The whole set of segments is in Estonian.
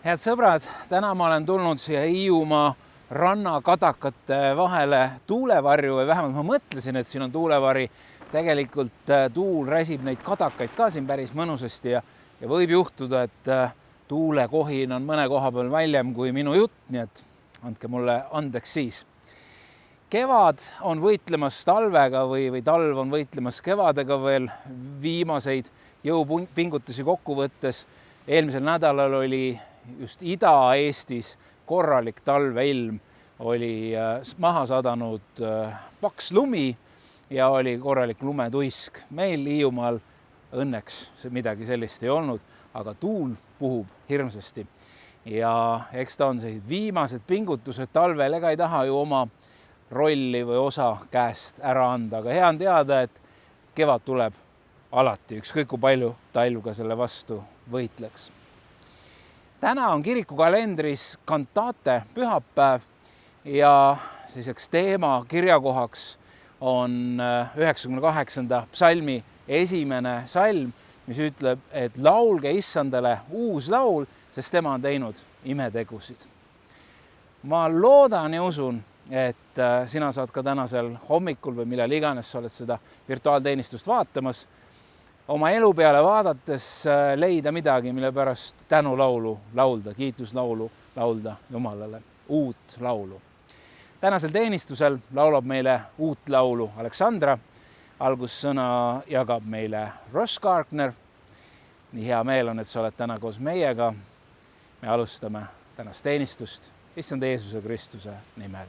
Head sõbrad, täna ma olen tulnud siia Hiiumaa rannakadakate vahele tuulevarju või vähemalt ma mõtlesin, et siin on tuulevari. Tegelikult tuul räsib neid kadakaid ka siin päris mõnusasti ja võib juhtuda, et tuulekohin on mõne koha peal väljem kui minu jutt, nii et andke mulle andeks siis. Kevad on võitlemas talvega või talv on võitlemas kevadega veel viimaseid jõupingutusi kokku võttes. Eelmisel nädalal oli just Ida-Eestis korralik talveilm, oli maha sadanud paks lumi ja oli korralik lumetuisk. Meil Hiiumaal õnneks midagi sellist ei olnud, aga tuul puhub hirmsasti. Ja eks ta on sellised viimased pingutused talvel, ega ei taha ju oma rolli või osa käest ära anda, aga hea on teada, et kevad tuleb alati, ükskõik kui palju talv ka selle vastu võitleks. Täna on kirikukalendris kantate pühapäev ja selliseks teema kirjakohaks on 98. psalmi esimene salm, mis ütleb, et laulge issandale uus laul, sest tema on teinud imetegusid. Ma loodan ja usun, et sina saad ka tänasel hommikul või millal iganes sa oled seda virtuaalteenistust vaatamas, oma elu peale vaadates leida midagi, mille pärast tänulaulu laulda, kiituslaulu laulda Jumalale, uut laulu. Tänasel teenistusel laulab meile uut laulu Aleksandra, algussõna jagab meile Ross Gartner. Nii hea meel on, et sa oled täna koos meiega. Me alustame tänast teenistust issand Jeesuse Kristuse nimel.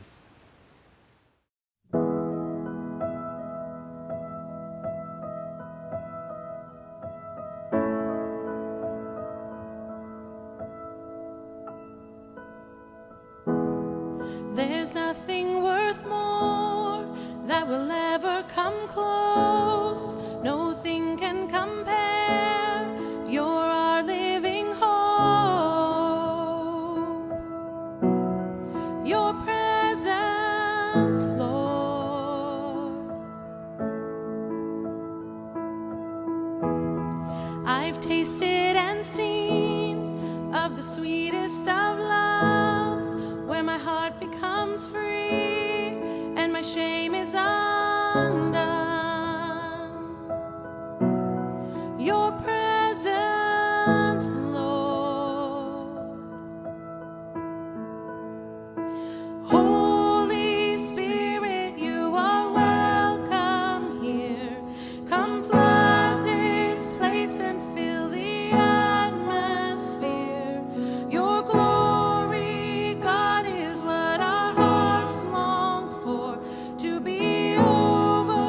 There's nothing worth more that will ever come close. Nothing can compare. You're our living hope. Your presence, Lord. I've tasted and seen of the sweetest of loves, where my heart becomes free and my shame is undone. Your presence, Lord. Holy Spirit, you are welcome here. Come flood this place and fill the atmosphere. Your glory, God, is what our hearts long for, to be overcome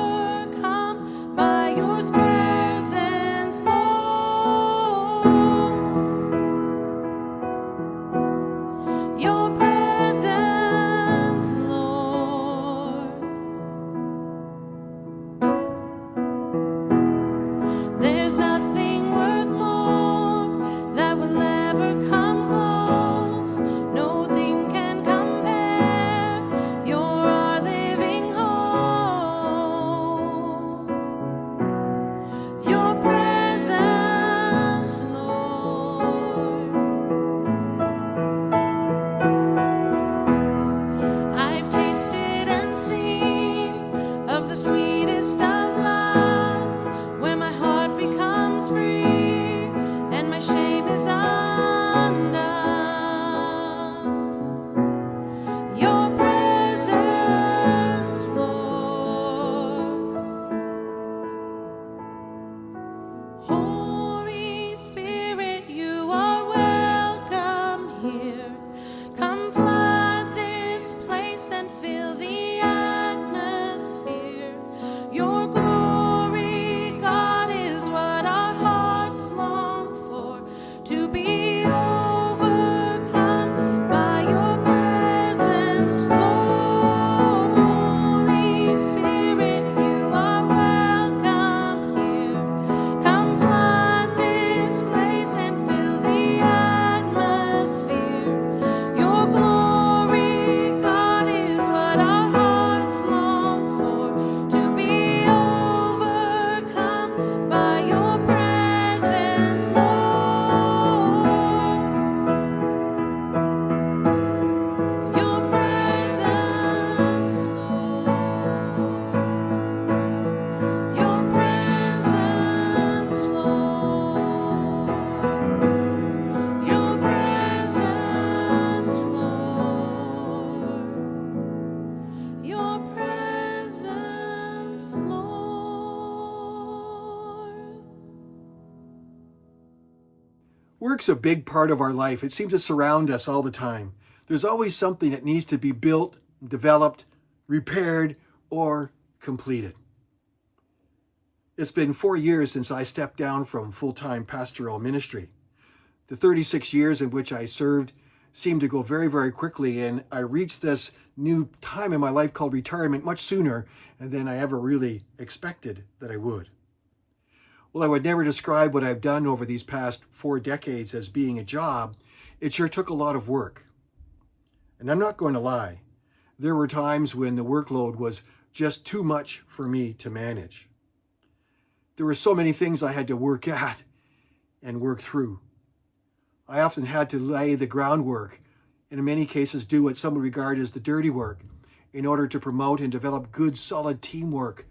Work's a big part of our life. It seems to surround us all the time. There's always something that needs to be built, developed, repaired, or completed. It's been 4 years since I stepped down from full-time pastoral ministry. The 36 years in which I served seemed to go very, very quickly, and I reached this new time in my life called retirement much sooner than I ever really expected that I would. Well, I would never describe what I've done over these past 4 decades as being a job. It sure took a lot of work. And I'm not going to lie. There were times when the workload was just too much for me to manage. There were so many things I had to work at and work through. I often had to lay the groundwork, and in many cases do what some would regard as the dirty work, in order to promote and develop good, solid teamwork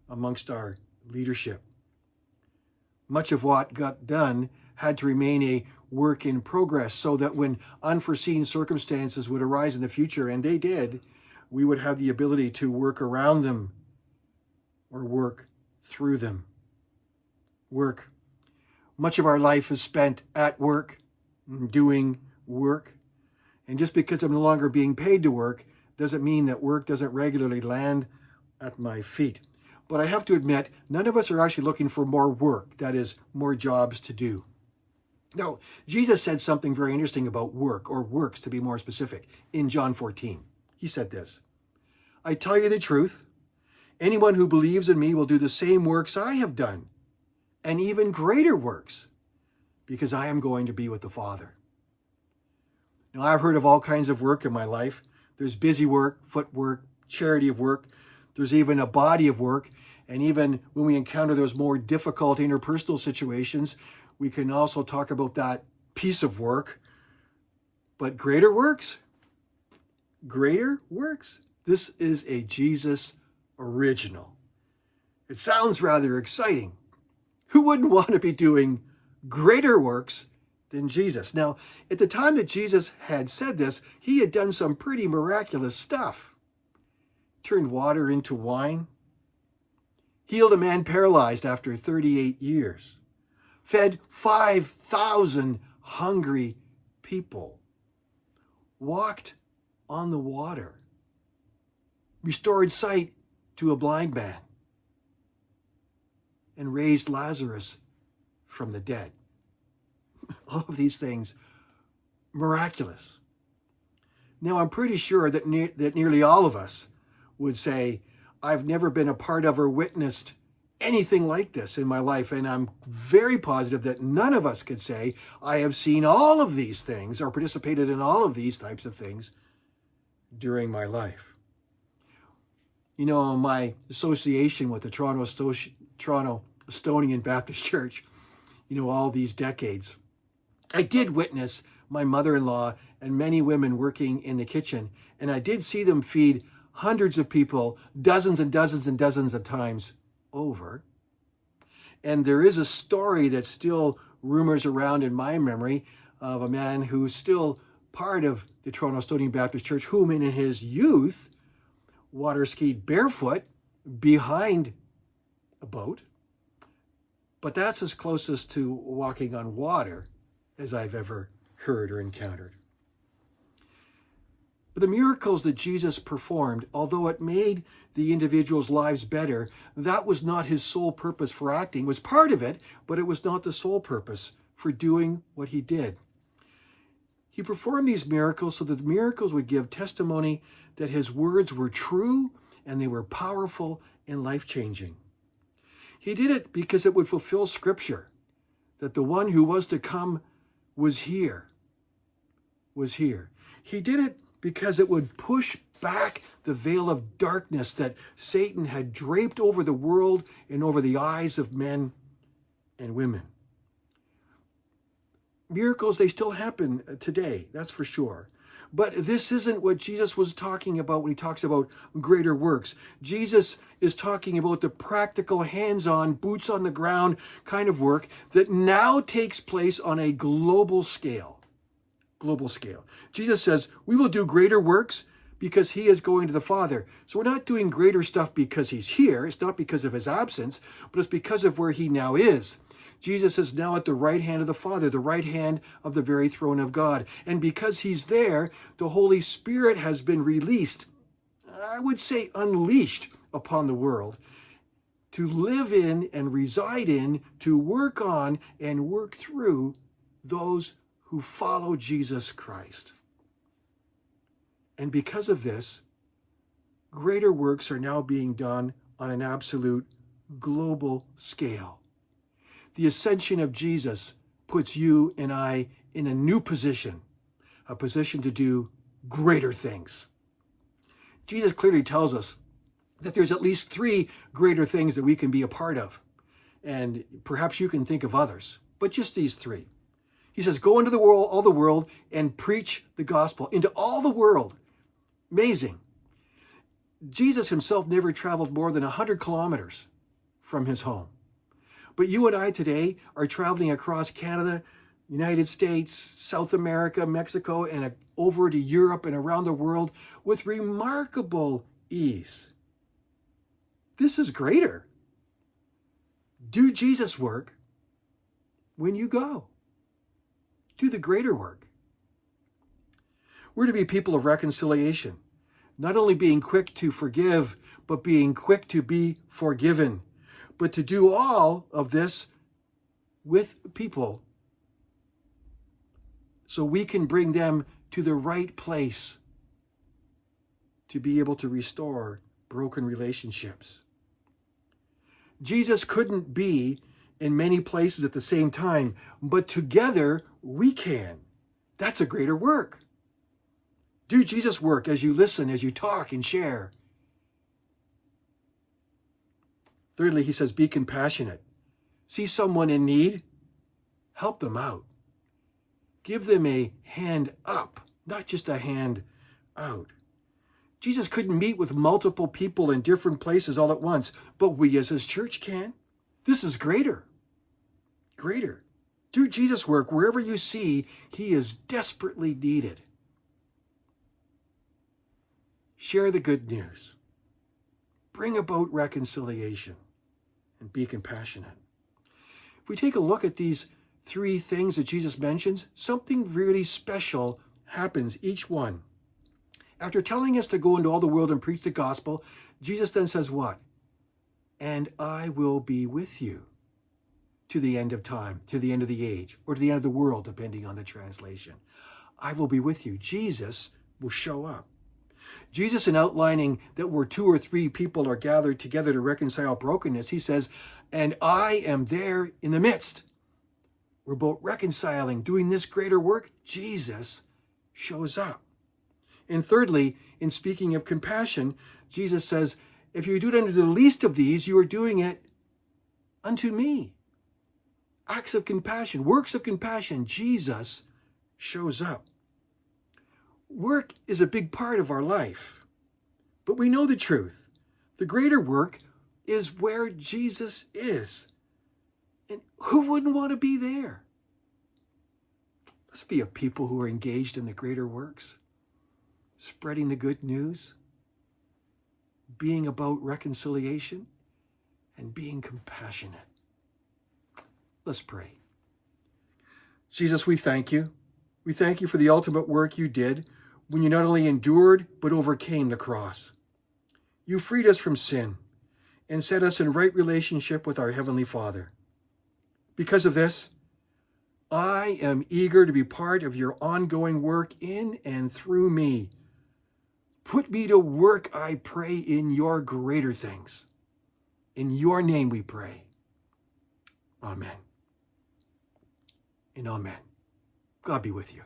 amongst our leadership. Much of what got done had to remain a work in progress, so that when unforeseen circumstances would arise in the future, and they did, we would have the ability to work around them or work through them. Work. Much of our life is spent at work, doing work. And just because I'm no longer being paid to work doesn't mean that work doesn't regularly land at my feet. But I have to admit, none of us are actually looking for more work, that is, more jobs to do. Now, Jesus said something very interesting about work, or works to be more specific, in John 14. He said this, "I tell you the truth, anyone who believes in me will do the same works I have done, and even greater works, because I am going to be with the Father." Now, I've heard of all kinds of work in my life. There's busy work, footwork, charity work. There's even a body of work. And even when we encounter those more difficult interpersonal situations, we can also talk about that piece of work. But greater works? Greater works? This is a Jesus original. It sounds rather exciting. Who wouldn't want to be doing greater works than Jesus? Now, at the time that Jesus had said this, he had done some pretty miraculous stuff. Turned water into wine, healed a man paralyzed after 38 years, fed 5,000 hungry people, walked on the water, restored sight to a blind man, and raised Lazarus from the dead. All of these things, miraculous. Now, I'm pretty sure that nearly all of us would say, I've never been a part of or witnessed anything like this in my life. And I'm very positive that none of us could say, I have seen all of these things or participated in all of these types of things during my life. You know, my association with the Toronto Estonian Baptist Church, all these decades, I did witness my mother-in-law and many women working in the kitchen, and I did see them feed hundreds of people, dozens and dozens and dozens of times over. And there is a story that still rumors around in my memory of a man who's still part of the Toronto Estonian Baptist Church, whom in his youth water skied barefoot behind a boat. But that's as closest to walking on water as I've ever heard or encountered. But the miracles that Jesus performed, although it made the individuals' lives better, that was not his sole purpose for acting. It was part of it, but it was not the sole purpose for doing what he did. He performed these miracles so that the miracles would give testimony that his words were true and they were powerful and life-changing. He did it because it would fulfill Scripture, that the one who was to come was here. He did it because it would push back the veil of darkness that Satan had draped over the world and over the eyes of men and women. Miracles, they still happen today, that's for sure. But this isn't what Jesus was talking about when he talks about greater works. Jesus is talking about the practical, hands-on, boots on the ground kind of work that now takes place on a global scale. Jesus says, we will do greater works because he is going to the Father. So we're not doing greater stuff because he's here. It's not because of his absence, but it's because of where he now is. Jesus is now at the right hand of the Father, the right hand of the very throne of God. And because he's there, the Holy Spirit has been released, I would say unleashed upon the world, to live in and reside in, to work on and work through those who follow Jesus Christ. And because of this, greater works are now being done on an absolute global scale. The ascension of Jesus puts you and I in a new position, a position to do greater things. Jesus clearly tells us that there's at least 3 greater things that we can be a part of. And perhaps you can think of others, but just these 3. He says, go into the world, all the world, and preach the gospel into all the world. Amazing. Jesus himself never traveled more than 100 kilometers from his home. But you and I today are traveling across Canada, United States, South America, Mexico, and over to Europe and around the world with remarkable ease. This is greater. Do Jesus' work when you go. Do the greater work. We're to be people of reconciliation, not only being quick to forgive, but being quick to be forgiven. But to do all of this with people so we can bring them to the right place to be able to restore broken relationships. Jesus couldn't be in many places at the same time, but together we can. That's a greater work. Do Jesus' work as you listen, as you talk and share. Thirdly, he says, be compassionate. See someone in need, help them out. Give them a hand up, not just a hand out. Jesus couldn't meet with multiple people in different places all at once, but we as his church can. This is greater. Greater. Do Jesus' work wherever you see he is desperately needed. Share the good news. Bring about reconciliation. And be compassionate. If we take a look at these 3 things that Jesus mentions, something really special happens, each one. After telling us to go into all the world and preach the gospel, Jesus then says what? And I will be with you to the end of time, to the end of the age, or to the end of the world, depending on the translation. I will be with you. Jesus will show up. Jesus, in outlining that where 2 or 3 people are gathered together to reconcile brokenness, he says, and I am there in the midst. We're both reconciling, doing this greater work. Jesus shows up. And thirdly, in speaking of compassion, Jesus says, if you do it unto the least of these, you are doing it unto me. Acts of compassion, works of compassion, Jesus shows up. Work is a big part of our life, but we know the truth. The greater work is where Jesus is. And who wouldn't want to be there? Let's be a people who are engaged in the greater works, spreading the good news, being about reconciliation, and being compassionate. Let's pray. Jesus, we thank you. We thank you for the ultimate work you did when you not only endured, but overcame the cross. You freed us from sin and set us in right relationship with our Heavenly Father. Because of this, I am eager to be part of your ongoing work in and through me. Put me to work, I pray, in your greater things. In your name we pray. Amen. And amen. God be with you.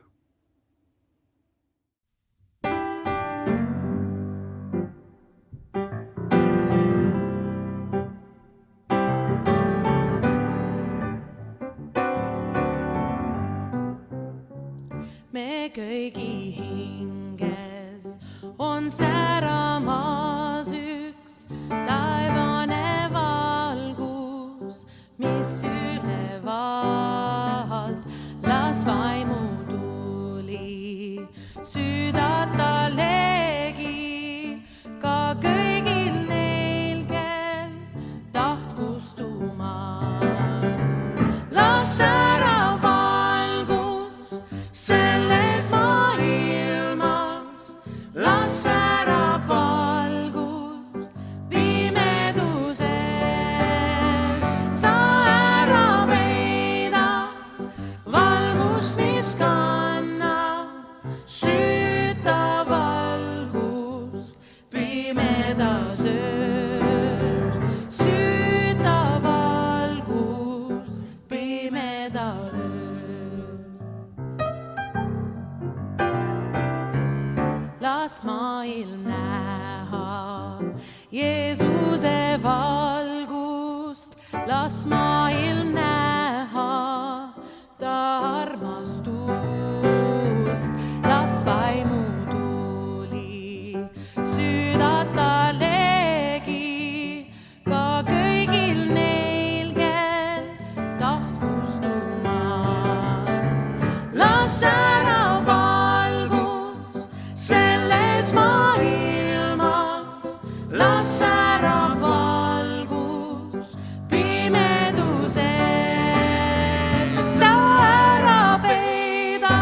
Me kõigi hinges on säramas üks taevane valgus, mis ülevalt las vaimutuli süüdata legi ka kõigil neil, kel taht kustuma valgust, las maailm näha ta armastust, las vaimu tuli süüdata legi ka kõigil neil, kel taht kustuma. Las ära valgus selles maailmas, las ära valgus pimeduses. Sa ära peida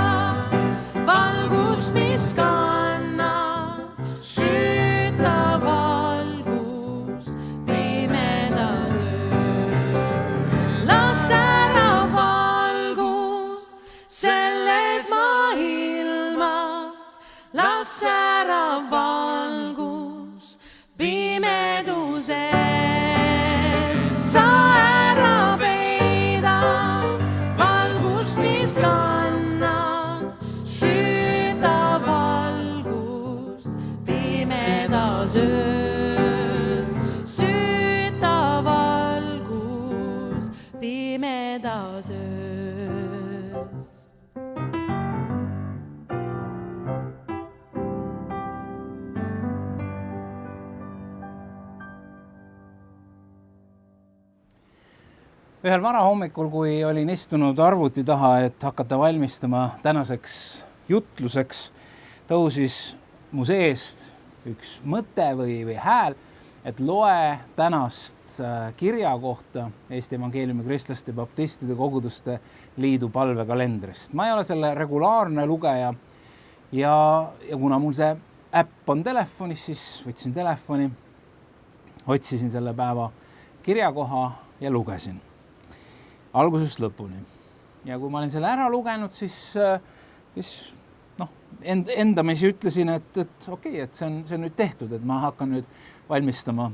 valgust, mis kannab, süüta valgus pimedas öös. Las ära valgus selles maailmas, las ära valgus pimeduses. Sa ära peida valgust, mis kannab, süüta valgus pimedas öös. Süüta valgus pimedas öös. Ühel varahommikul, kui olin istunud arvuti taha, et hakata valmistama tänaseks jutluseks, tõusis mu seest üks mõte või hääl, et loe tänast kirja kohta Eesti Evangeeliumi Kristlaste Baptistide Koguduste Liidu palvekalendrist. Ma ei ole selle regulaarne lugeja ja kuna mul see äpp on telefonis, siis võtsin telefoni, otsisin selle päeva kirjakoha ja lugesin algusest lõpuni. Ja kui ma olin selle ära lugenud, siis endamisi ütlesin, et okei, et see on nüüd tehtud, et ma hakkan nüüd valmistama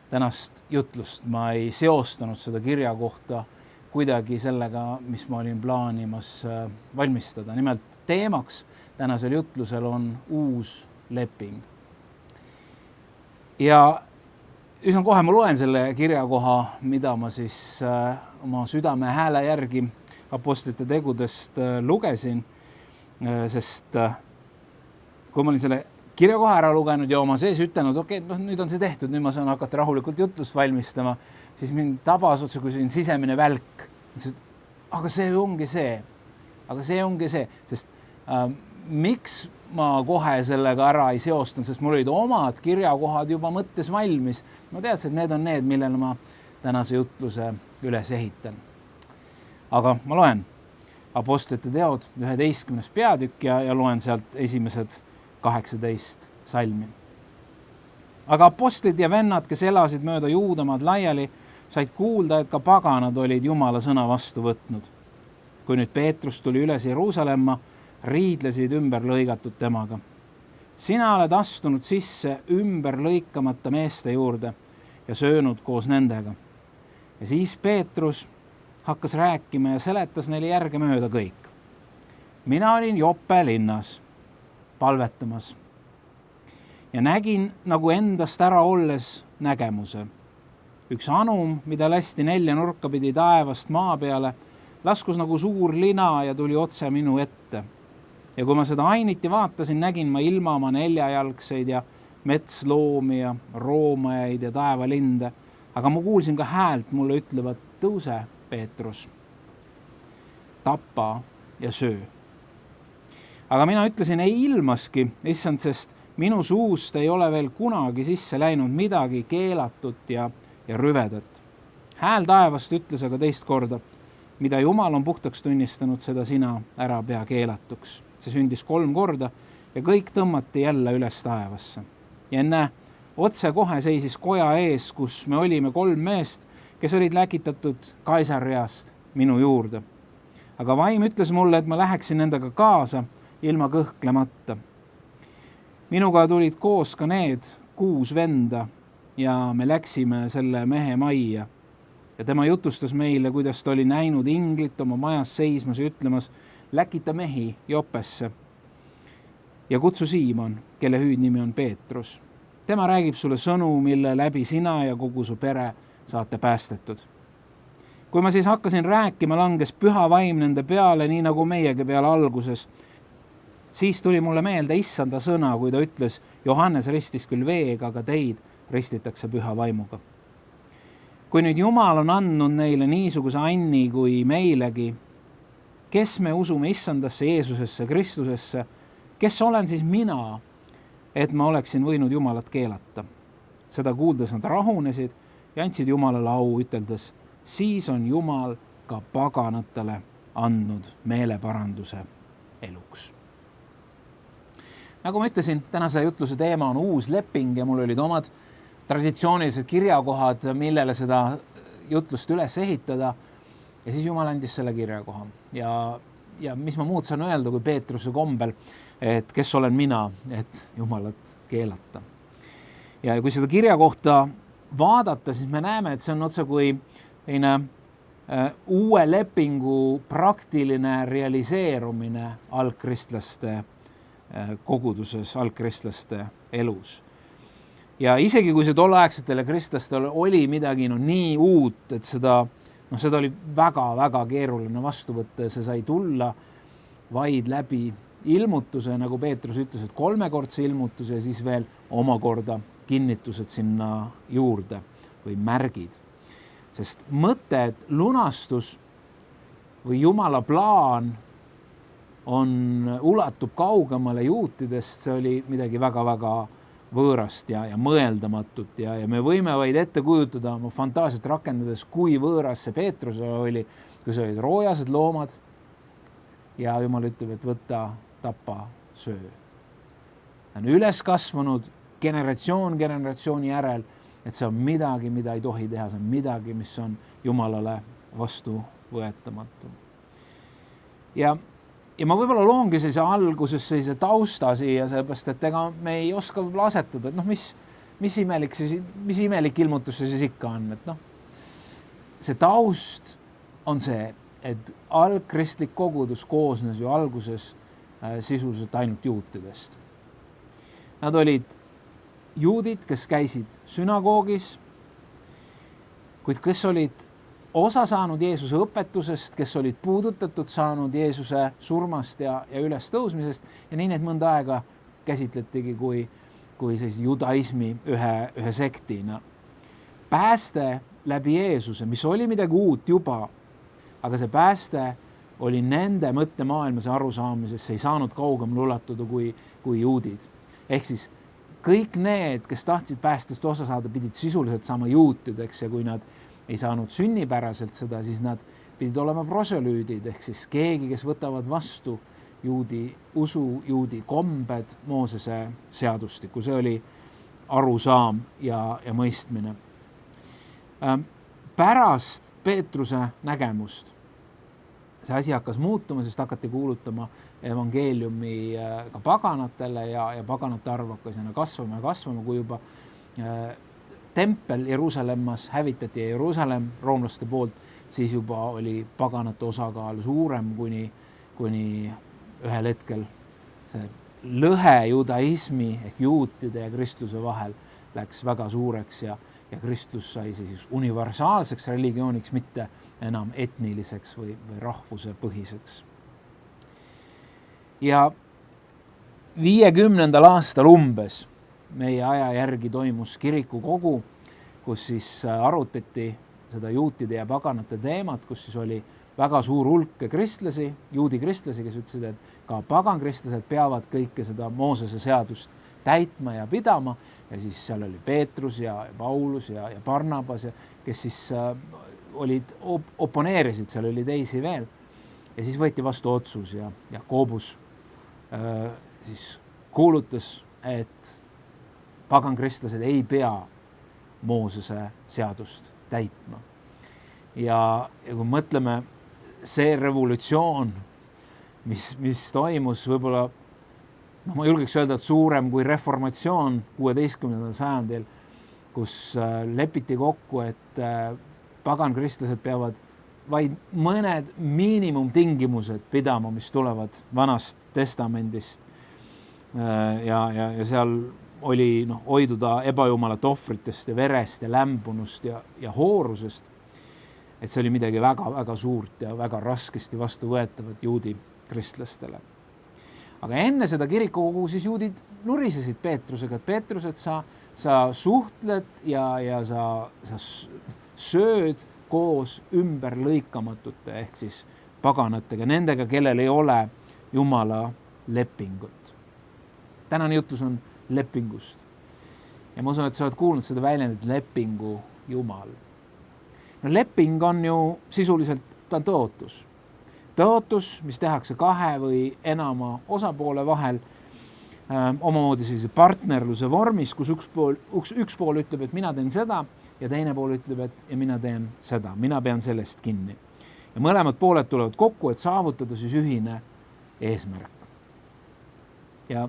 tänast jutlust. Ma ei seostanud seda kirja kohta kuidagi sellega, mis ma olin plaanimas valmistada. Nimelt teemaks tänasel jutlusel on uus leping. Ja üsna kohe ma loen selle kirjakoha, mida ma siis oma südame hääle järgi apostlite tegudest lugesin, sest kui ma olin selle kirjakoha ära lugenud ja oma sees ütelnud, okei, nüüd on see tehtud, nüüd ma saan hakata rahulikult jutlust valmistama, siis mind tabas otse kui sisemine välk. Aga see ongi see, sest miks ma kohe sellega ära ei seostanud, sest mul olid omad kirjakohad juba mõttes valmis. Ma teadsin, et need on need, millele ma tänase jutluse üles ehitan. Aga ma loen apostlite teod 11. peatükk ja loen sealt esimesed 18 salmi. Aga apostlid ja vennad, kes elasid mööda Juudamaad laiali, said kuulda, et ka paganad olid Jumala sõna vastu võtnud. Kui nüüd Peetrus tuli üles Jeruusalemma, riidlesid ümber lõigatud temaga. Sina oled astunud sisse ümber lõikamata meeste juurde ja söönud koos nendega. Ja siis Peetrus hakkas rääkima ja seletas neile järgemööda kõik. Mina olin Joppe linnas palvetamas ja nägin nagu endast ära olles nägemuse. Üks anum, mida lasti 4 nurka pidi taevast maa peale, laskus nagu suur lina ja tuli otse minu ette. Ja kui ma seda ainiti vaatasin, nägin ma ilma oma 4-jalgseid ja metsloomi ja roomajaid ja taevalinde, aga ma kuulsin ka häält mulle ütlevat, tõuse, Peetrus, tapa ja söö. Aga mina ütlesin, ei ilmaski, issand, sest minu suust ei ole veel kunagi sisse läinud midagi keelatut ja rüvedat. Hääl taevast ütles aga teist korda, mida Jumal on puhtaks tunnistanud, seda sina ära pea keelatuks. See sündis 3 korda ja kõik tõmmati jälle üles taevasse. Ja enne otse kohe seisis koja ees, kus me olime 3 meest, kes olid läkitatud Kaisariast minu juurde. Aga vaim ütles mulle, et ma läheksin nendega kaasa ilma kõhklemata. Minuga tulid koos ka need 6 venda ja me läksime selle mehe majja. Ja tema jutustas meile, kuidas ta oli näinud inglit oma majas seismas ja ütlemas, läkita mehi Joppesse ja kutsu Siimon, kelle hüüdnimi on Peetrus. tema räägib sulle sõnu, mille läbi sina ja kogu su pere saate päästetud. Kui ma siis hakkasin rääkima, langes püha vaim nende peale, nii nagu meiegi peale alguses. Siis tuli mulle meelde issanda sõna, kui ta ütles, Johannes ristis küll veega, aga teid ristitakse püha vaimuga. Kui nüüd Jumal on andnud neile niisuguse anni kui meilegi, kes me usume issandasse, Jeesusesse, Kristusesse, kes olen siis mina, et ma oleksin võinud Jumalat keelata. Seda kuuldes nad rahunesid ja andsid Jumalale au, üteldes, siis on Jumal ka paganatele andnud meeleparanduse eluks. Nagu ma ütlesin, tänase jutluse teema on uus leping ja mul olid omad traditsioonilised kirjakohad, millele seda jutlust üles ehitada. Ja siis Jumal andis selle kirjakoha. Ja mis ma muud saan öelda kui Peetruse kombel, et kes olen mina, et Jumalat keelata. Ja kui seda kirjakohta vaadata, siis me näeme, et see on otse kui uue lepingu praktiline realiseerumine algkristlaste koguduses, algkristlaste elus. Ja isegi kui see tolleaegsetele kristlastel oli midagi nii uut, et seda oli väga-väga keeruline vastu võtta, see sai tulla vaid läbi ilmutuse, nagu Peetrus ütles, et 3-kordse ilmutuse ja siis veel omakorda kinnitused sinna juurde või märgid. Sest mõte, et lunastus või Jumala plaan ulatub kaugemale juutidest, see oli midagi väga-väga võõrast ja mõeldamatut ja me võime vaid ette kujutada oma fantaasiat rakendades, kui võõras see Peetrusele oli, kui see olid roojased loomad ja Jumal ütleb, et võta, tapa, söö. On üles kasvanud generatsiooni järel, et see on midagi, mida ei tohi teha, see on midagi, mis on Jumalale vastu võetamatu. Ja ma võib-olla loongi alguses sellise tausta siia, sellepärast, et ega me ei oska võib-olla asetada, et mis imelik ilmutus see siis ikka on. Et see taust on see, et algkristlik kogudus koosnes ju alguses sisuliselt ainult juutidest. Nad olid juudid, kes käisid sünagoogis, kuid kes olid osa saanud Jeesuse õpetusest, kes olid puudutatud saanud Jeesuse surmast ja ülestõusmisest ja nii need mõnda aega käsitletigi kui judaismi ühe sektina. Pääste läbi Jeesuse, mis oli midagi uut juba, aga see pääste oli nende mõttemaailmas ja arusaamises, see ei saanud kaugemale ulatuda kui juudid. Ehk siis kõik need, kes tahtsid päästest osa saada, pidid sisuliselt saama juutideks ja kui nad ei saanud sünnipäraselt seda, siis nad pidid olema proselüüdid, ehk siis keegi, kes võtavad vastu juudi usu, juudi kombed, Moosese seadustiku. See oli arusaam ja mõistmine. Pärast Peetruse nägemust see asi hakkas muutuma, sest hakati kuulutama evangeeliumi ka paganatele ja paganate arv hakkas kasvama, kui juba tempel Jeruusalemmas hävitati ja Jeruusalemm roomlaste poolt, siis juba oli paganate osakaal suurem, kuni ühel hetkel see lõhe judaismi ehk juutide ja kristluse vahel läks väga suureks ja kristlus sai siis universaalseks religiooniks, mitte enam etniliseks või rahvuse põhiseks. Ja 50. aastal umbes meie aja järgi toimus kirikukogu, kus siis arutati seda juutide ja paganate teemat, kus siis oli väga suur hulk kristlasi, juudi kristlasi, kes ütlesid, et ka pagankristlased peavad kõike seda Moosese seadust täitma ja pidama ja siis seal oli Peetrus ja Paulus ja Barnabas, kes siis oponeerisid, seal oli teisi veel ja siis võeti vastu otsus ja Jakobus siis kuulutas, et pagankristlased ei pea Moosese seadust täitma. Ja kui mõtleme, see revolutsioon, mis toimus võib-olla, ma julgeks öelda, et suurem kui reformatsioon 16. sajandil, kus lepiti kokku, et pagankristlased peavad vaid mõned miinimumtingimused pidama, mis tulevad Vanast testamendist ja seal oli hoiduda ebajumalat ohvritest ja verest ja lämbunust ja hoorusest. Et see oli midagi väga-väga suurt ja väga raskesti vastuvõetavat juudi kristlastele. Aga enne seda kirikukogu siis juudid nurisesid Peetrusega, et Peetrus, et sa suhtled ja sa sööd koos ümberlõikamatute ehk siis paganatega, nendega, kellel ei ole Jumala lepingut. Tänane jutlus on lepingust. Ja ma usun, et sa oled kuulnud seda väljendit lepingu Jumal. No leping on ju sisuliselt, ta on tõotus. Tõotus, mis tehakse kahe või enama osapoole vahel, omamoodi sellise partnerluse vormis, kus üks pool ütleb, et mina teen seda ja teine pool ütleb, et ja mina teen seda, mina pean sellest kinni. Ja mõlemad pooled tulevad kokku, et saavutada siis ühine eesmärk. Ja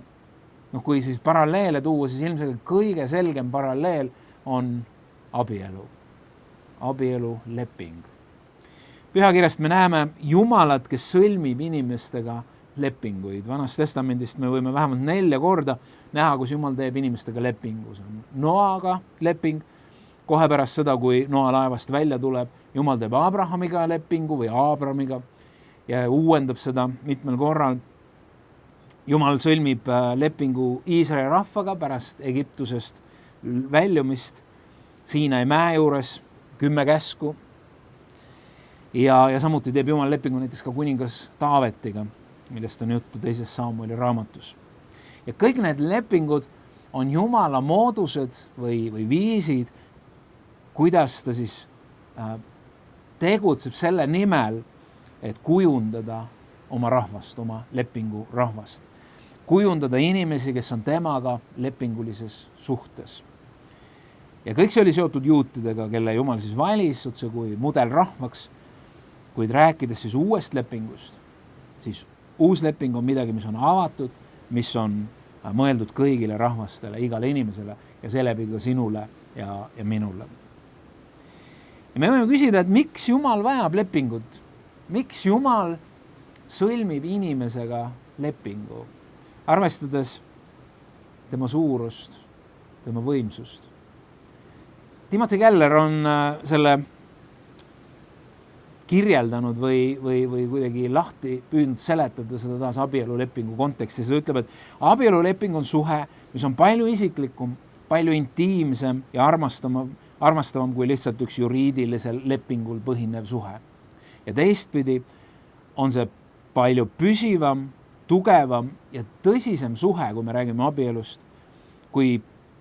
kui siis paralleele tuua, siis ilmselt kõige selgem paralleel on abielu. Abielu leping. Pühakirjast me näeme Jumalat, kes sõlmib inimestega lepinguid. Vanast testamendist me võime vähemalt 4 korda näha, kus Jumal teeb inimestega lepingu. See on Noaga leping. Kohe pärast seda, kui Noa laevast välja tuleb, Jumal teeb Abrahamiga lepingu või Abramiga ja uuendab seda mitmel korral. Jumal sõlmib lepingu Iisraeli rahvaga pärast Egiptusest väljumist Siinai mäe juures 10 käsku. Ja samuti teeb Jumal lepingu näiteks ka kuningas Taavetiga, millest on juttu 2. Samueli raamatus. Ja kõik need lepingud on Jumala moodused või viisid, kuidas ta siis tegutseb selle nimel, et kujundada oma rahvast, oma lepingu rahvast. Kujundada inimesi, kes on temaga lepingulises suhtes. Ja kõik see oli seotud juutidega, kelle Jumal siis valis otse kui mudelrahvaks, kuid rääkides siis uuest lepingust, siis uus leping on midagi, mis on avatud, mis on mõeldud kõigile rahvastele, igale inimesele ja seeläbi ka sinule ja minule. Ja me võime küsida, et miks Jumal vajab lepingut? Miks Jumal sõlmib inimesega lepingu, arvestades tema suurust, tema võimsust? Timothy Keller on selle kirjeldanud või kuidagi lahti püüdnud seletada seda taas abielulepingu kontekstis. Ta ütleb, et abieluleping on suhe, mis on palju isiklikum, palju intiimsem ja armastavam kui lihtsalt üks juriidilisel lepingul põhinev suhe. Ja teistpidi on see palju püsivam, tugevam ja tõsisem suhe, kui me räägime abielust, kui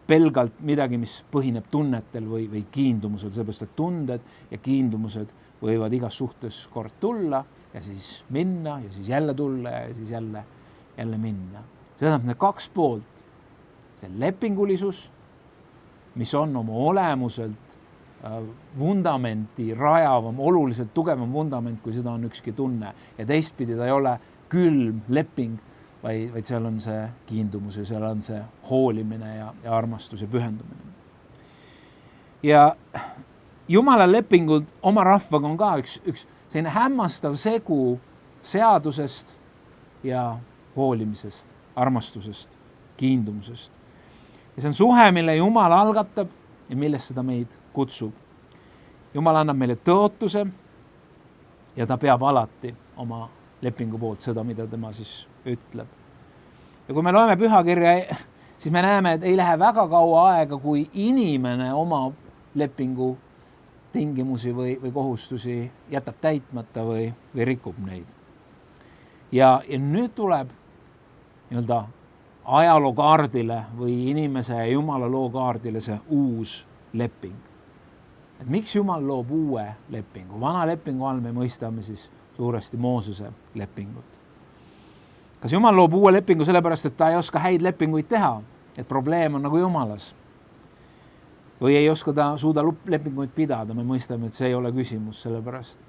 pelgalt midagi, mis põhineb tunnetel või kiindumusel, sellepärast, et tunded ja kiindumused võivad igas suhtes kord tulla ja siis minna ja siis jälle tulla ja siis jälle minna. See tähendab need 2 poolt. See lepingulisus, mis on oma olemuselt vundamenti rajavam, oluliselt tugevam vundament, kui seda on ükski tunne. Ja teistpidi ta ei ole külm leping, vaid seal on see kiindumus ja seal on see hoolimine ja armastus ja pühendumine. Ja Jumala lepingud oma rahvaga on ka üks selline hämmastav segu seadusest ja hoolimisest, armastusest, kiindumusest. Ja see on suhe, mille Jumal algatab ja millest seda meid kutsub. Jumal annab meile tõotuse ja ta peab alati oma lepingu poolt seda, mida tema siis ütleb. Ja kui me loeme pühakirja, siis me näeme, et ei lähe väga kaua aega, kui inimene oma lepingu tingimusi või kohustusi jätab täitmata või rikub neid. Ja nüüd tuleb nii-öelda ajalookaardile või inimese ja Jumala lookaardile see uus leping. Et miks Jumal loob uue lepingu? Vana lepingu all me mõistame siis suuresti Moosese lepingut. Kas Jumal loob uue lepingu sellepärast, et ta ei oska häid lepinguid teha? Et probleem on nagu Jumalas? Või ei oska ta suuda lepinguid pidada? Me mõistame, et see ei ole küsimus, sellepärast,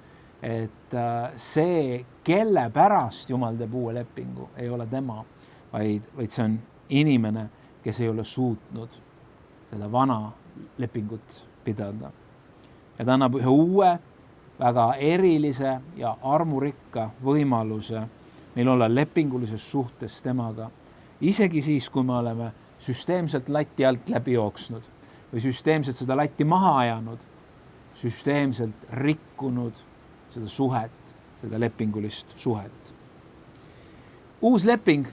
et see, kelle pärast Jumal teeb uue lepingu, ei ole tema, vaid see on inimene, kes ei ole suutnud seda vana lepingut pidada. Ja ta annab ühe uue, väga erilise ja armurikka võimaluse meil olla lepingulises suhtes temaga, isegi siis, kui me oleme süsteemselt lati alt läbi jooksnud või süsteemselt seda latti maha ajanud, süsteemselt rikkunud seda suhet, seda lepingulist suhet. Uus leping,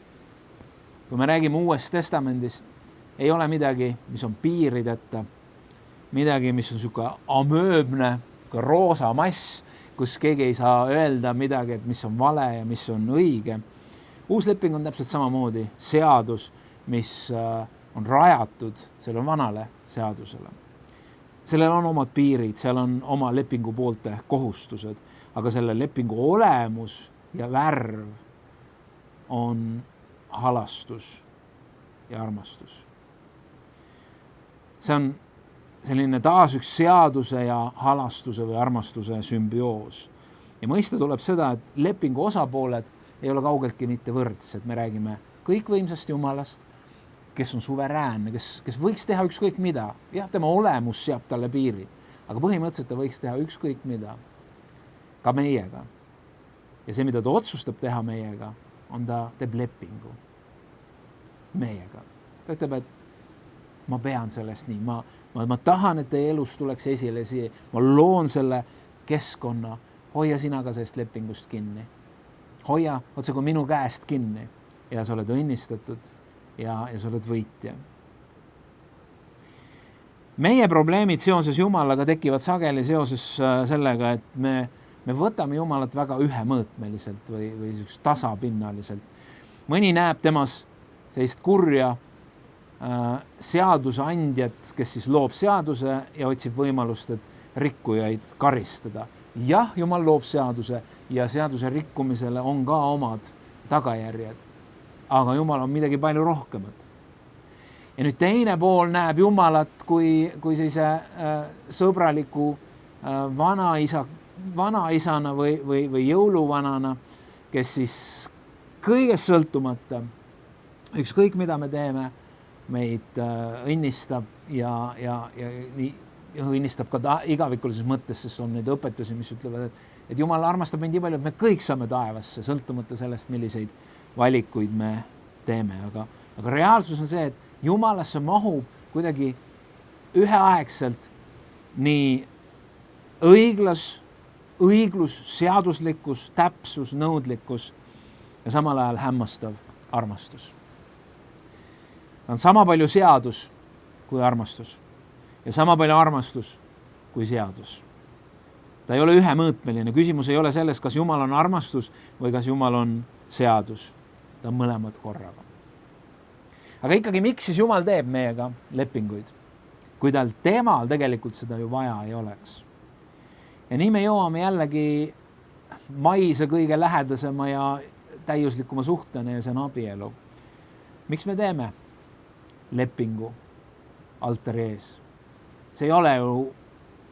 kui me räägime Uuest Testamendist, ei ole midagi, mis on piirideta, midagi, mis on niisugune amööbne, roosa mass, kus keegi ei saa öelda midagi, et mis on vale ja mis on õige. Uus leping on täpselt samamoodi seadus, mis on rajatud selle vanale seadusele. Sellel on omad piirid, seal on oma lepingu poolte kohustused, aga selle lepingu olemus ja värv on halastus ja armastus. See on selline taas üks seaduse ja halastuse või armastuse sümbioos. Ja mõista tuleb seda, et lepingu osapooled ei ole kaugeltki mitte võrdsed. Me räägime kõikvõimsast Jumalast, kes on suveräänne, kes võiks teha ükskõik mida. Jah, tema olemus seab talle piirid, aga põhimõtteliselt ta võiks teha ükskõik mida. Ka meiega. Ja see, mida ta otsustab teha meiega, on ta teeb lepingu meiega. Ta ütleb, et ma pean sellest nii, ma tahan, et teie elus tuleks esile siia, ma loon selle keskkonna, hoia sina ka sellest lepingust kinni. Hoia otse kui minu käest kinni ja sa oled õnnistatud ja sa oled võitja. Meie probleemid seoses Jumalaga tekivad sageli seoses sellega, et me võtame Jumalat väga ühemõõtmeliselt või tasapinnaliselt. Mõni näeb temas sellist kurja seadusandjat, kes siis loob seaduse ja otsib võimalust, et rikkujaid karistada. Jah, Jumal loob seaduse ja seaduse rikkumisele on ka omad tagajärjed, aga Jumal on midagi palju rohkemat. Ja nüüd teine pool näeb Jumalat kui sellise sõbraliku vanaisana või jõuluvanana, kes siis kõigest sõltumata, ükskõik mida me teeme, meid õnnistab ja õnnistab ka igavikulises mõttes, sest on neid õpetusi, mis ütlevad, et Jumal armastab meid nii palju, et me kõik saame taevasse, sõltumata sellest, milliseid valikuid me teeme. Aga reaalsus on see, et Jumalasse mahub kuidagi üheaegselt nii õiglus, seaduslikkus, täpsus, nõudlikkus ja samal ajal hämmastav armastus. Ta on sama palju seadus kui armastus ja sama palju armastus kui seadus. Ta ei ole ühemõõtmeline. Küsimus ei ole selles, kas Jumal on armastus või kas Jumal on seadus. Ta on mõlemad korraga. Aga ikkagi, miks siis Jumal teeb meiega lepinguid, kui temal tegelikult seda ju vaja ei oleks? Ja nii me jõuame jällegi maise kõige lähedasema ja täiuslikuma suhtena ja see on abielu. Miks me teeme lepingu altari ees? See ei ole ju,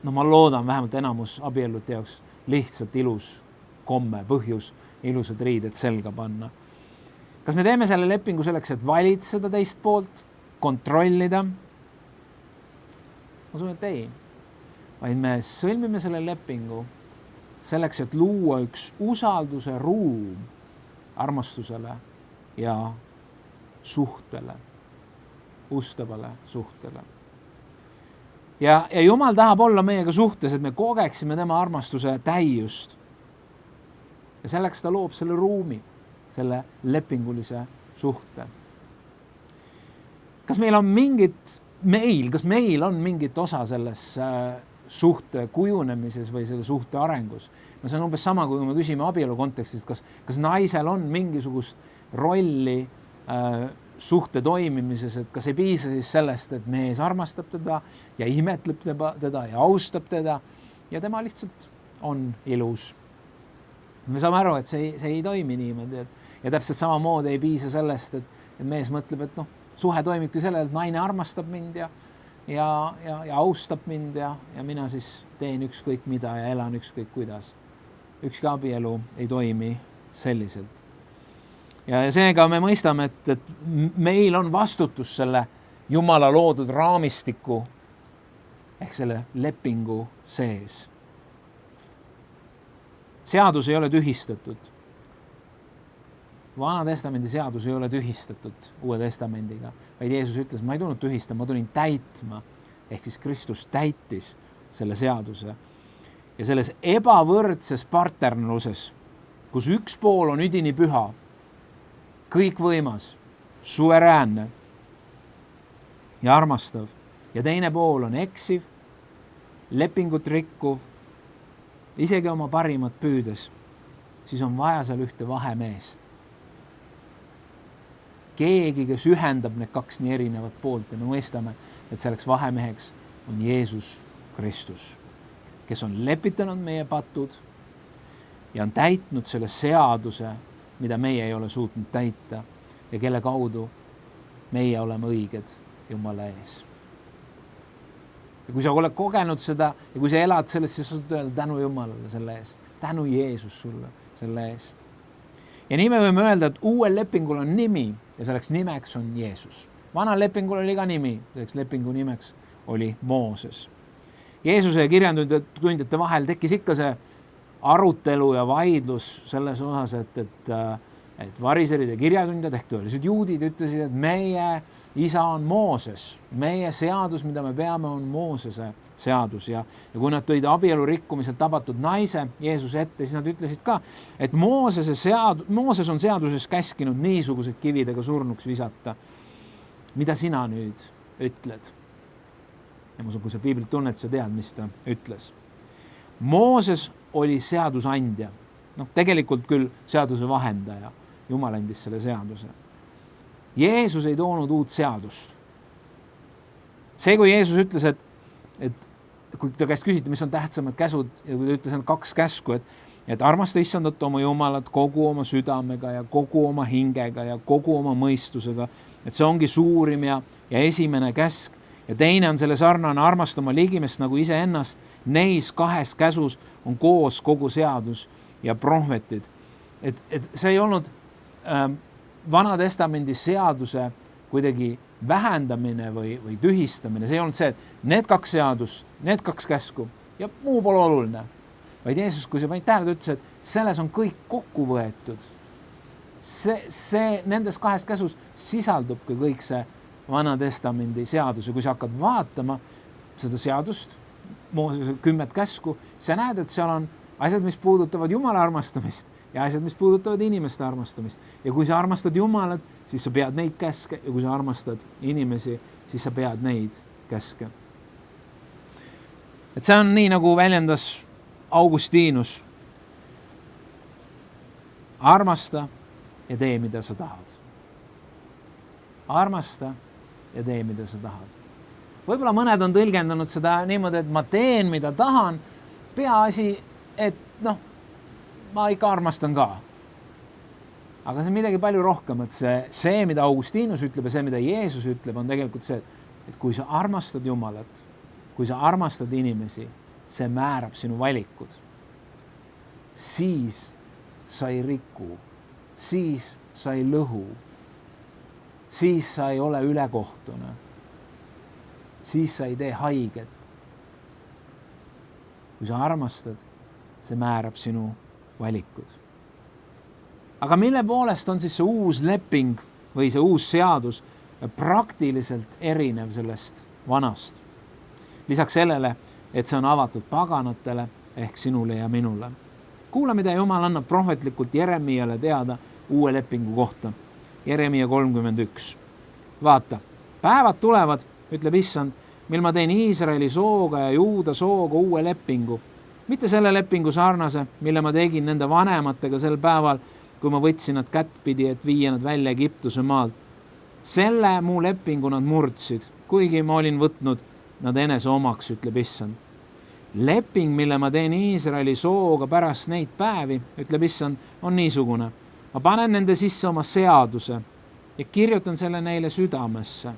ma loodan vähemalt enamus abiellute jaoks lihtsalt ilus komme, põhjus, ilusad riided selga panna. Kas me teeme selle lepingu selleks, et valitseda teist poolt, kontrollida? Ma usun, et ei. Vaid me sõlmime selle lepingu selleks, et luua üks usalduse ruum armastusele ja suhtele, ustavale suhtele. Ja Jumal tahab olla meiega suhtes, et me kogeksime tema armastuse täiust. Ja selleks ta loob selle ruumi, selle lepingulise suhte. Kas meil on meil on mingit osa selles suhte kujunemises või selle suhte arengus? See on umbes sama, kui me küsime abielu kontekstis, kas naisel on mingisugust rolli suhte toimimises, et kas ei piisa siis sellest, et mees armastab teda ja imetleb teda ja austab teda ja tema lihtsalt on ilus. Me saame aru, et see ei toimi niimoodi ja täpselt samamoodi ei piisa sellest, et mees mõtleb, et suhe toimibki sellele, et naine armastab mind ja austab mind ja mina siis teen ükskõik mida ja elan ükskõik kuidas. Ükski abielu ei toimi selliselt. Ja seega me mõistame, et meil on vastutus selle Jumala loodud raamistiku ehk selle lepingu sees. Seadus ei ole tühistatud. Vana testamendi seadus ei ole tühistatud Uue testamendiga, vaid Jeesus ütles, ma ei tulnud tühistama, ma tulin täitma. Ehk siis Kristus täitis selle seaduse. Ja selles ebavõrdses partnerluses, kus üks pool on üdini püha, kõikvõimas, suveräänne ja armastav ja teine pool on eksiv, lepingut rikkuv, isegi oma parimat püüdes, siis on vaja seal ühte vahemeest. Keegi, kes ühendab need kaks nii erinevat poolt ja me mõistame, et selleks vahemeheks on Jeesus Kristus, kes on lepitanud meie patud ja on täitnud selle seaduse, mida meie ei ole suutnud täita ja kelle kaudu meie oleme õiged Jumala ees. Ja kui sa oled kogenud seda ja kui sa elad sellest, siis saad öelda tänu Jumalale selle eest, tänu Jeesus sulle selle eest. Ja nii me võime öelda, et uuel lepingul on nimi ja selleks nimeks on Jeesus. Vanal lepingul oli ka nimi, selleks lepingu nimeks oli Mooses. Jeesuse ja kirjandusjate vahel tekkis ikka see arutelu ja vaidlus selles osas, et variserid ja kirjatundjad ehk tõelised juudid ütlesid, et meie isa on Mooses. Meie seadus, mida me peame, on Moosese seadus. Ja kui nad tõid abielu rikkumiselt tabatud naise Jeesuse ette, siis nad ütlesid ka, et Mooses on seaduses käskinud niisugused kividega surnuks visata. Mida sina nüüd ütled? Ja ma usun, kui sa piiblit tunned, sa tead, mis ta ütles. Mooses oli seadusandja. Tegelikult küll seaduse vahendaja. Jumal andis selle seaduse. Jeesus ei toonud uut seadust. See, kui Jeesus ütles, et kui ta käest küsiti, mis on tähtsamad käsud, ja kui ta ütles, et 2 käsku, et armasta Issandat oma Jumalat kogu oma südamega ja kogu oma hingega ja kogu oma mõistusega, et see ongi suurim ja esimene käsk. Ja teine on selle sarnane armastama ligimest nagu iseennast. Neis 2 käsus on koos kogu seadus ja prohvetid. Et see ei olnud Vana testamendi seaduse kuidagi vähendamine või tühistamine. See ei olnud see, et need 2 seadust, need 2 käsku ja muu pole oluline. Vaid Jeesus, kui sa panid tähele, ütles, et selles on kõik kokku võetud. See nendes 2 käsus sisaldub ka kõik see Vana testamendi seadus. Ja kui sa hakkad vaatama seda seadust, Moosese 10 käsku, sa näed, et seal on asjad, mis puudutavad Jumala armastamist ja asjad, mis puudutavad inimeste armastamist. Ja kui sa armastad Jumalat, siis sa pead neid käske ja kui sa armastad inimesi, siis sa pead neid käske. Et see on nii, nagu väljendas Augustinus. Armasta ja tee, mida sa tahad. Armasta ja tee, mida sa tahad. Võib-olla mõned on tõlgendanud seda niimoodi, et ma teen, mida tahan. Peaasi, et ma ikka armastan ka. Aga see on midagi palju rohkem, et see, mida Augustinus ütleb ja see, mida Jeesus ütleb, on tegelikult see, et kui sa armastad Jumalat, kui sa armastad inimesi, see määrab sinu valikud. Siis sa ei riku, siis sa ei lõhu, siis sa ei ole ülekohtune, siis sa ei tee haiget. Kui sa armastad, see määrab sinu valikud. Aga mille poolest on siis see uus leping või see uus seadus praktiliselt erinev sellest vanast? Lisaks sellele, et see on avatud paganatele ehk sinule ja minule. Kuula, mida Jumal annab prohvetlikult Jeremiale teada uue lepingu kohta. Jeremia 31. Vaata, päevad tulevad, ütleb Issand, mil ma teen Iisraeli sooga ja Juuda sooga uue lepingu. Mitte selle lepingu sarnase, mille ma tegin nende vanematega sel päeval, kui ma võtsin nad kättpidi, et viia nad välja Egiptuse maalt. Selle mu lepingu nad murdsid, kuigi ma olin võtnud nad enese omaks, ütleb Issand. Leping, mille ma teen Iisraeli sooga pärast neid päevi, ütleb Issand, on niisugune. Ma panen nende sisse oma seaduse ja kirjutan selle neile südamesse.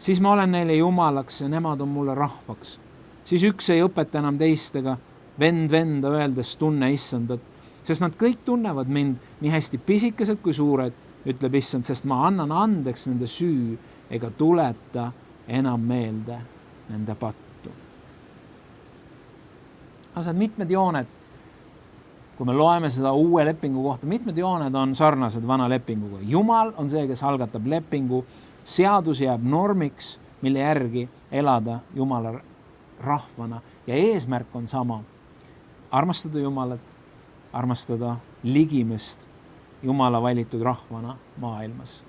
Siis ma olen neile Jumalaks ja nemad on mulle rahvaks. Siis üks ei õpeta enam teistega, vend venda öeldes tunne Issandat, sest nad kõik tunnevad mind nii hästi pisikesed kui suured, ütleb Issand, sest ma annan andeks nende süü ega tuleta enam meelde nende pattu. On mitmed jooned, kui me loeme seda uue lepingu kohta, mitmed jooned on sarnased vana lepinguga. Jumal on see, kes algatab lepingu, seadus jääb normiks, mille järgi elada Jumala rahvana ja eesmärk on sama. Armastada Jumalat, armastada ligimest Jumala valitud rahvana maailmas.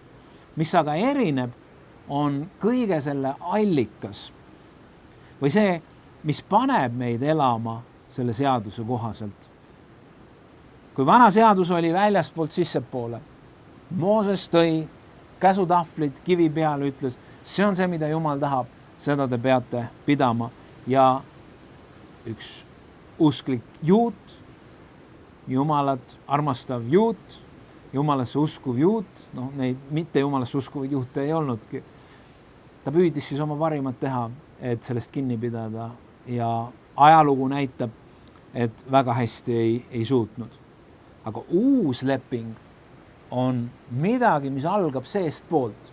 Mis aga erineb, on kõige selle allikas või see, mis paneb meid elama selle seaduse kohaselt. Kui vana seadus oli väljaspoolt sissepoole, Mooses tõi käsutahvlid kivi peale, ütles, see on see, mida Jumal tahab, seda te peate pidama ja üks usklik juut, Jumalat armastav juut, Jumalasse uskuv juut, neid mitte Jumalasse uskuvaid juute ei olnudki. Ta püüdis siis oma parimat teha, et sellest kinni pidada ja ajalugu näitab, et väga hästi ei suutnud. Aga uus leping on midagi, mis algab seestpoolt.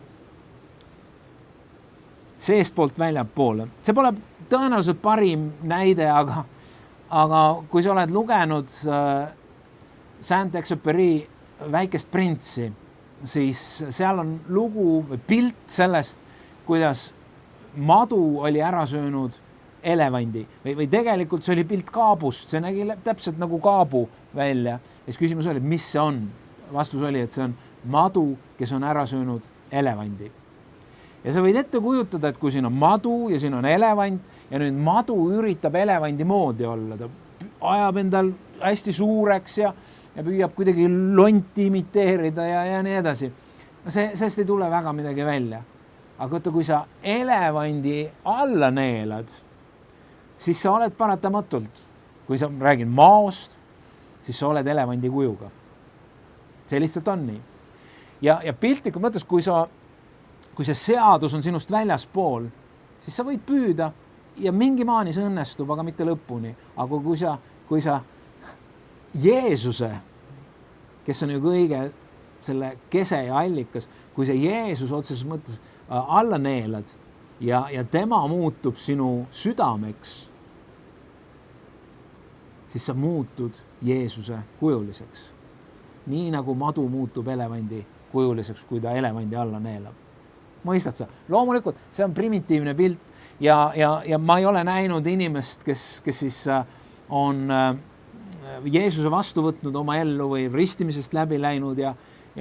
Seestpoolt väljapoole. See pole tõenäoliselt parim näide, aga kui sa oled lugenud Saint-Exupéry Väikest printsi, siis seal on lugu või pilt sellest, kuidas madu oli ära söönud elevandi või tegelikult see oli pilt kaabust, see nägi täpselt nagu kaabu välja. Ja siis küsimus oli, mis see on? Vastus oli, et see on madu, kes on ära söönud elevandi. Ja sa võid ette kujutada, et kui siin on madu ja siin on elevant ja nüüd madu üritab elevandi moodi olla, ta ajab endal hästi suureks ja püüab kuidagi lonti imiteerida ja nii edasi. Sellest ei tule väga midagi välja. Aga võtta, kui sa elevandi alla neelad, siis sa oled paratamatult. Kui sa räägin maost, siis sa oled elevandi kujuga. See lihtsalt on nii. Ja piltlikult mõttes, kui see seadus on sinust väljaspool, siis sa võid püüda ja mingi maani see õnnestub, aga mitte lõpuni. Aga kui sa Jeesuse, kes on ju kõige selle kese ja allikas, kui see Jeesus otseses mõttes alla neelad ja tema muutub sinu südameks, siis sa muutud Jeesuse kujuliseks. Nii nagu madu muutub elevandi kujuliseks, kui ta elevandi alla neelab. Mõistad sa? Loomulikult, see on primitiivne pilt ja ma ei ole näinud inimest, kes siis on Jeesuse vastu võtnud oma ellu või ristimisest läbi läinud ja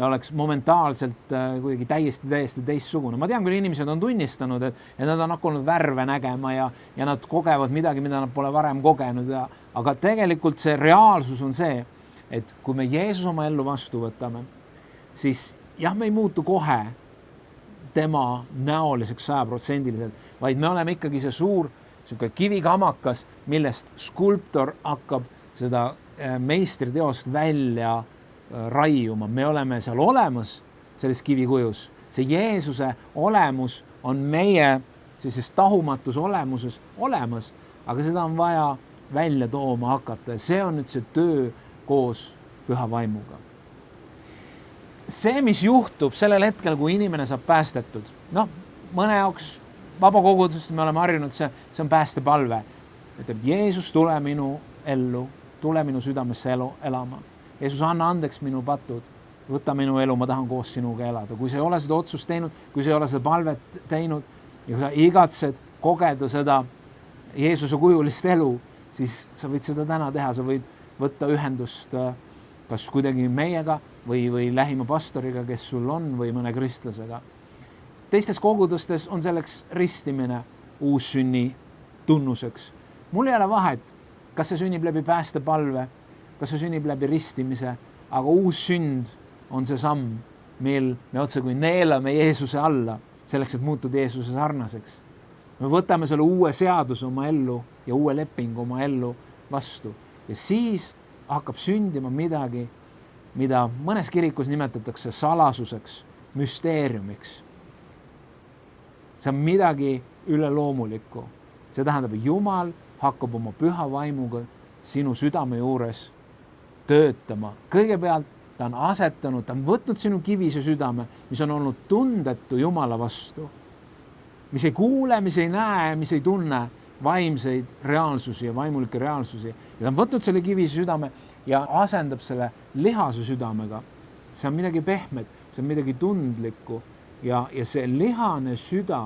oleks momentaalselt kuidagi täiesti teistsugune. Ma tean, kui inimesed on tunnistanud, et nad on hakanud värve nägema ja nad kogevad midagi, mida nad pole varem kogenud. Aga tegelikult see reaalsus on see, et kui me Jeesus oma ellu vastu võtame, siis jah, me ei muutu kohe tema näoliseks 100%, vaid me oleme ikkagi see suur kivikamakas, millest skulptor hakkab seda meistriteost välja raiuma. Me oleme seal olemas selles kivikujus. See Jeesuse olemus on meie sellises tahumatus olemuses olemas, aga seda on vaja välja tooma hakata ja see on nüüd see töö koos püha vaimuga. See, mis juhtub sellel hetkel, kui inimene saab päästetud, mõne jaoks vabakogudusest me oleme harjunud, see on päästepalve. Ütleb, Jeesus, tule minu ellu, tule minu südamesse elama. Jeesus, anna andeks minu patud, võta minu elu, ma tahan koos sinuga elada. Kui sa ei ole seda otsust teinud, kui sa ei ole seda palvet teinud ja kui sa igatsed kogeda seda Jeesuse kujulist elu, siis sa võid seda täna teha, sa võid võtta ühendust kas kuidagi meiega või lähima pastoriga, kes sul on, või mõne kristlasega. Teistes kogudustes on selleks ristimine uussünni tunnuseks. Mul ei ole vahet, kas see sünnib läbi päästepalve, kas see sünnib läbi ristimise, aga uus sünd on see samm, mil me otse kui neelame Jeesuse alla, selleks, et muutuda Jeesuse sarnaseks. Me võtame selle uue seaduse oma ellu ja uue lepingu oma ellu vastu. Ja siis hakkab sündima midagi, mida mõnes kirikus nimetatakse salasuseks, müsteeriumiks. See on midagi üleloomulikku. See tähendab, et Jumal hakkab oma püha vaimuga sinu südame juures töötama. Kõigepealt ta on asetanud, ta on võtnud sinu kivise südame, mis on olnud tundetu Jumala vastu. Mis ei kuule, mis ei näe, mis ei tunne, vaimseid reaalsusi ja vaimulikke reaalsusi. Ja ta on võtnud selle kivise südame ja asendab selle lihase südamega. See on midagi pehmet, see on midagi tundlikku ja see lihane süda,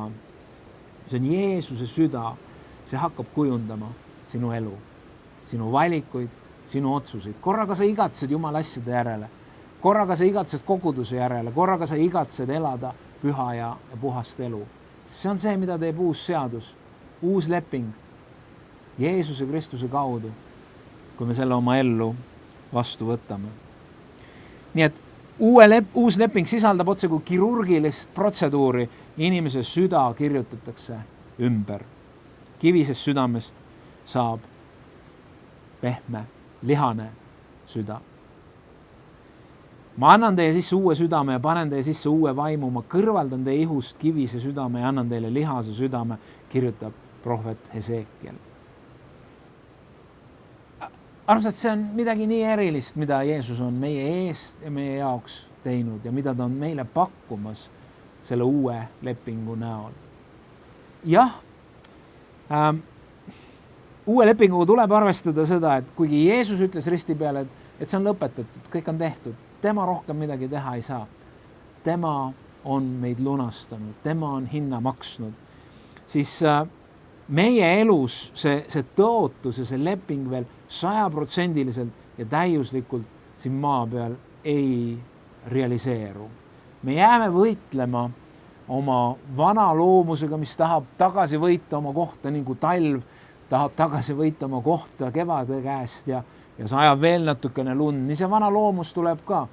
see on Jeesuse süda, see hakkab kujundama sinu elu, sinu valikuid, sinu otsuseid. Korraga sa igatsed Jumala asjade järele, korraga sa igatsed koguduse järele, korraga sa igatsed elada püha ja puhast elu. See on see, mida teeb uus seadus, uus leping Jeesuse Kristuse kaudu, kui me selle oma ellu vastu võtame. Nii et uus leping sisaldab otse kui kirurgilist protseduuri, inimese süda kirjutatakse ümber. Kivisest südamest saab pehme, lihane süda. Ma annan teie sisse uue südame ja panen teie sisse uue vaimu, ma kõrvaldan teie ihust kivise südame ja annan teile lihase südame, kirjutab prohvet Hesekiel. Armsad, see on midagi nii erilist, mida Jeesus on meie eest ja meie jaoks teinud ja mida ta on meile pakkumas selle uue lepingu näol. Jah, uue lepinguga tuleb arvestada seda, et kuigi Jeesus ütles risti peale, et see on lõpetatud, kõik on tehtud, tema rohkem midagi teha ei saa. Tema on meid lunastanud, tema on hinna maksnud. Siis meie elus see tõotus ja see leping veel 100% ja täiuslikult siin maa peal ei realiseeru. Me jääme võitlema oma vana loomusega, mis tahab tagasi võita oma kohta, nagu talv tahab tagasi võita oma kohta kevade käest ja sajab veel natukene lund. Nii see vana loomus tuleb ka.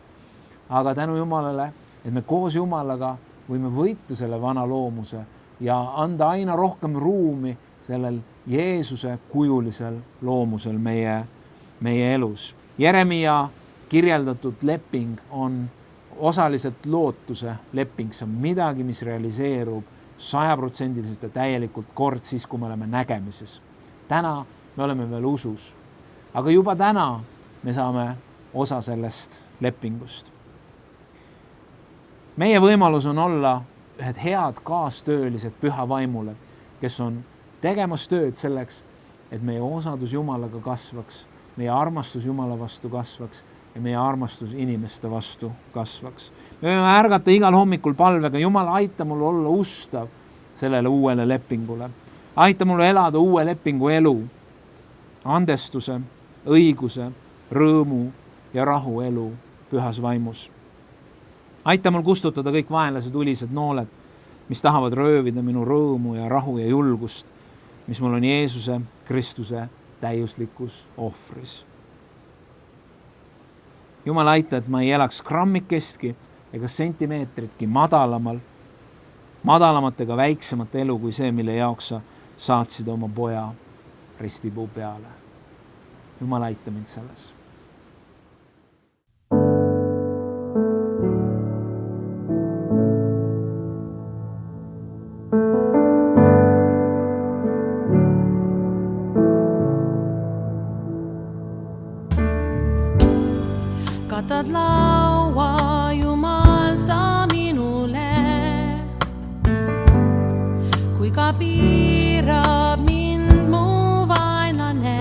Aga tänu Jumalale, et me koos Jumalaga võime võita selle vana loomuse ja anda aina rohkem ruumi sellel Jeesuse kujulisel loomusel meie elus. Jeremia kirjeldatud leping on osaliselt lootuse leping. See on midagi, mis realiseerub 100% ja täielikult kord siis, kui me oleme nägemises. Täna me oleme veel usus, aga juba täna me saame osa sellest lepingust. Meie võimalus on olla ühed head kaastöölised püha vaimule, kes on tegemas tööd selleks, et meie osadus Jumalaga kasvaks, meie armastus Jumala vastu kasvaks ja meie armastus inimeste vastu kasvaks. Me võime ärgata igal hommikul palvega, Jumal, aita mul olla ustav sellele uuele lepingule. Aita mul elada uue lepingu elu, andestuse, õiguse, rõõmu ja rahu elu pühas vaimus. Aita mul kustutada kõik vaenlased ulised nooled, mis tahavad röövida minu rõõmu ja rahu ja julgust, mis mul on Jeesuse Kristuse täiuslikus ohvris. Jumal, aita, et ma ei elaks grammikestki ega sentimeetritki madalamat ega väiksemat elu kui see, mille jaoks sa saatsid oma poja ristipuu peale. Jumal, aita mind selles. Katad laua, Jumal, sa minule, kui ka piirab mind mu vaenlane.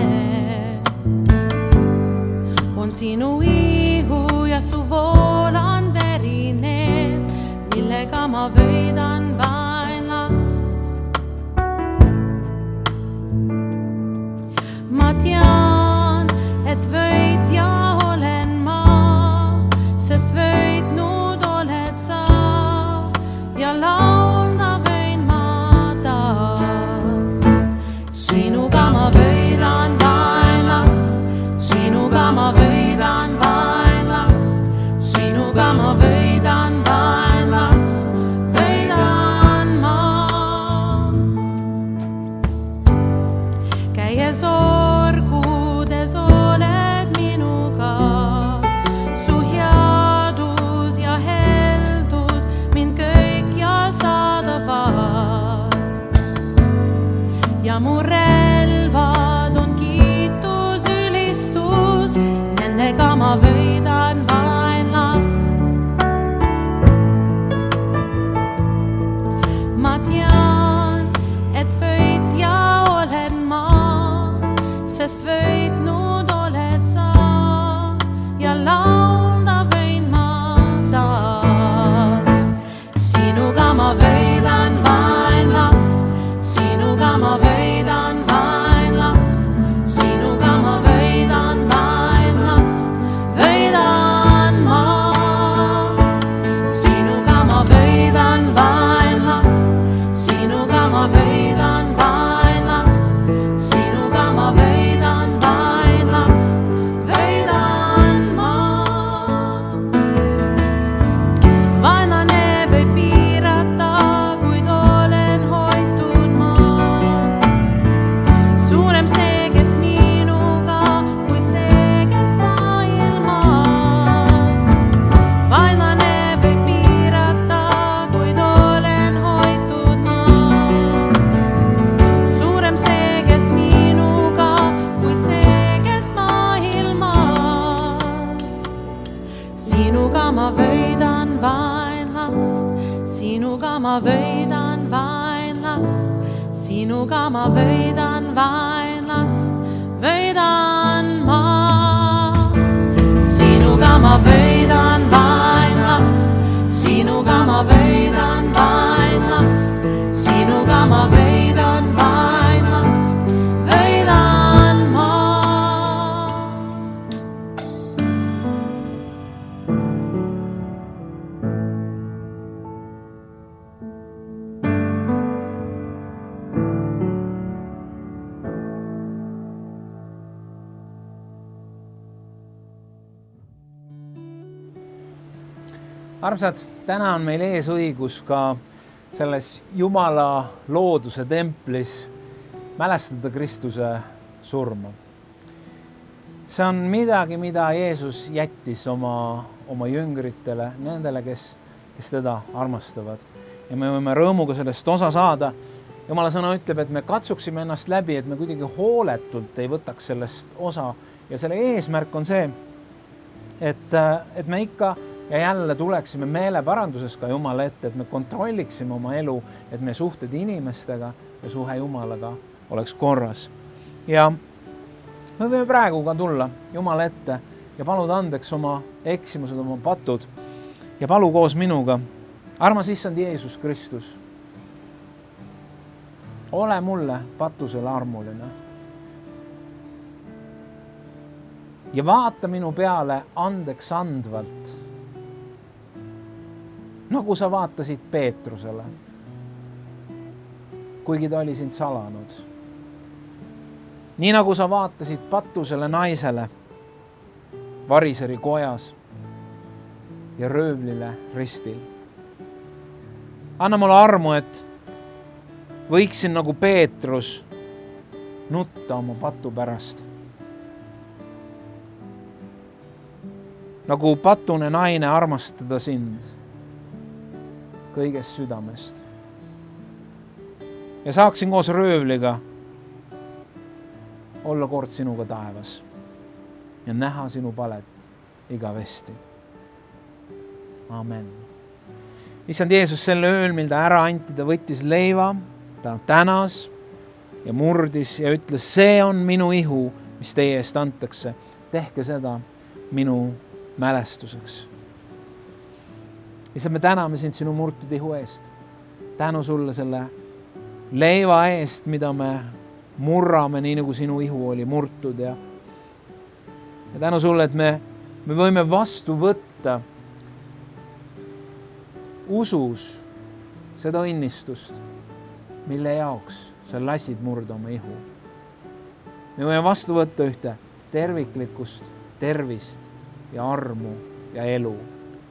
On sinu ihu ja su voolan veri need, millega ma võidan vaenlast. Ma tean, et võitja sest võitnud oled sa ja laulda võin ma taas. Sinuga ma võidan vaenlast, sinuga ma võidan vaenlast, sinuga ma võidan vaenlast, võidan. ma võidan vaenlast, sinuga ma võidan vaenlast, võidan ma. Sinuga ma võidan vaenlast, sinuga ma võidan vaenlast, sinuga ma võidan vaenlast, võidan ma. Armsad, täna on meil ees õigus ka selles Jumala looduse templis mälestada Kristuse surma. See on midagi, mida Jeesus jättis oma jüngritele, nendele, kes teda armastavad. Ja me võime rõõmuga sellest osa saada. Jumala sõna ütleb, et me katsuksime ennast läbi, et me kuidagi hooletult ei võtaks sellest osa. Ja selle eesmärk on see, et me ikka ja jälle tuleksime meeleparanduses ka Jumala ette, et me kontrolliksime oma elu, et me suhted inimestega ja suhe Jumalaga oleks korras. Ja me võime praegu ka tulla Jumala ette ja paluda andeks oma eksimused, oma patud ja palu koos minuga. Armas issand Jeesus Kristus, ole mulle patusele armuline ja vaata minu peale andeks andvalt, nagu sa vaatasid Peetrusele, kuigi ta oli sind salanud. Nii nagu sa vaatasid patusele naisele Variseri kojas ja röövlile ristil. Anna mulle armu, et võiksin nagu Peetrus nutta oma patu pärast. Nagu patune naine armastada sind kõigest südamest. Ja saaksin koos röövliga olla kord sinuga taevas ja näha sinu palet igavesti. Amen. Issand Jeesus, selle ööl, mil ta ära anti, ta võttis leiva, ta tänas ja murdis ja ütles, see on minu ihu, mis teie eest antakse. Tehke seda minu mälestuseks. Issand, me täname sind sinu murtud ihu eest. Tänu sulle selle leiva eest, mida me murrame, nii nagu sinu ihu oli murtud. Ja tänu sulle, et me võime vastu võtta usus seda õnnistust, mille jaoks sa lasid murda oma ihu. Me võime vastu võtta ühte terviklikust tervist ja armu ja elu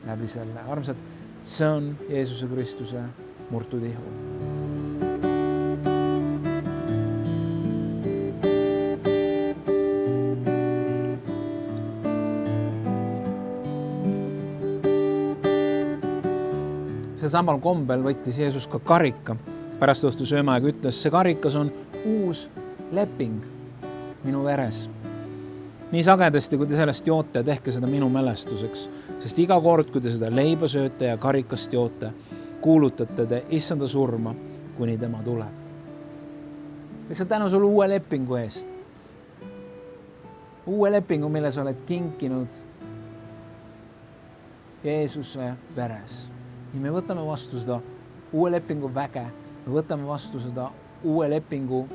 läbi selle. Armsad, see on Jeesuse Kristuse murtud ihu. See samal kombel võttis Jeesus ka karika. Pärast õhtu söömaega ütles, see karikas on uus leping minu veres. Nii sagedasti, kui te sellest joote, tehke seda minu mälestuseks, sest iga kord, kui te seda leiba sööte ja karikast joote, kuulutate te issanda surma, kuni tema tuleb. Lihtsalt tänu sulle uue lepingu eest. Uue lepingu, mille sa oled kinkinud Jeesuse veres. Ja me võtame vastu seda uue lepingu väge, me võtame vastu seda uue lepingu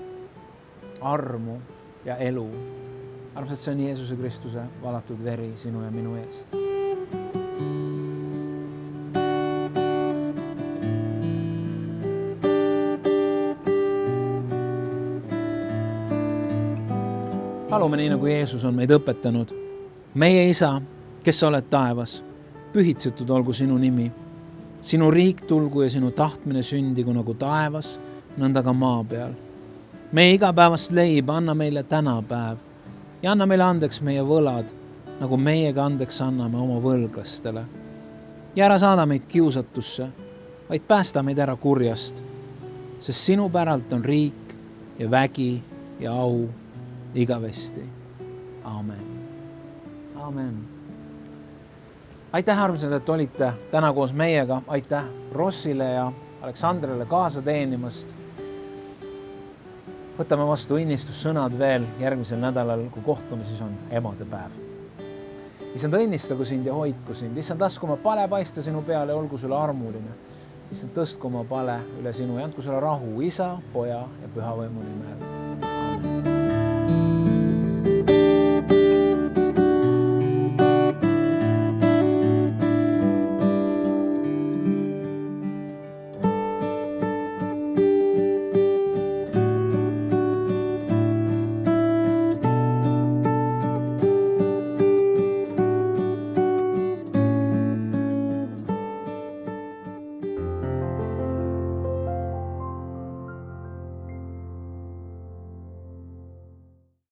armu ja elu. Armsad, see on Jeesuse Kristuse valatud veri sinu ja minu eest. Palume nii, nagu Jeesus on meid õpetanud. Meie Isa, kes sa oled taevas, pühitsetud olgu sinu nimi. Sinu riik tulgu ja sinu tahtmine sündigu nagu taevas, nõnda ka maa peal. Meie igapäevast leib anna meile tänapäev ja anna meile andeks meie võlad, nagu meiega andeks anname oma võlglastele. Ja ära saada meid kiusatusse, vaid päästa meid ära kurjast, sest sinu päralt on riik ja vägi ja au igavesti. Amen. Amen. Aitäh, armsad, et olite täna koos meiega. Aitäh Rossile ja Aleksandrile kaasa teenimast. Võtame vastu õnnistussõnad veel järgmisel nädalal, kui kohtume, siis on emadepäev. Issand, õnnistagu sind ja hoidku sind. Issand, lasku oma pale paista sinu peale, olgu sulle armuline. Issand, tõstku oma pale üle sinu ja andku sulle rahu Isa, Poja ja Püha Võimu nimel. Amen.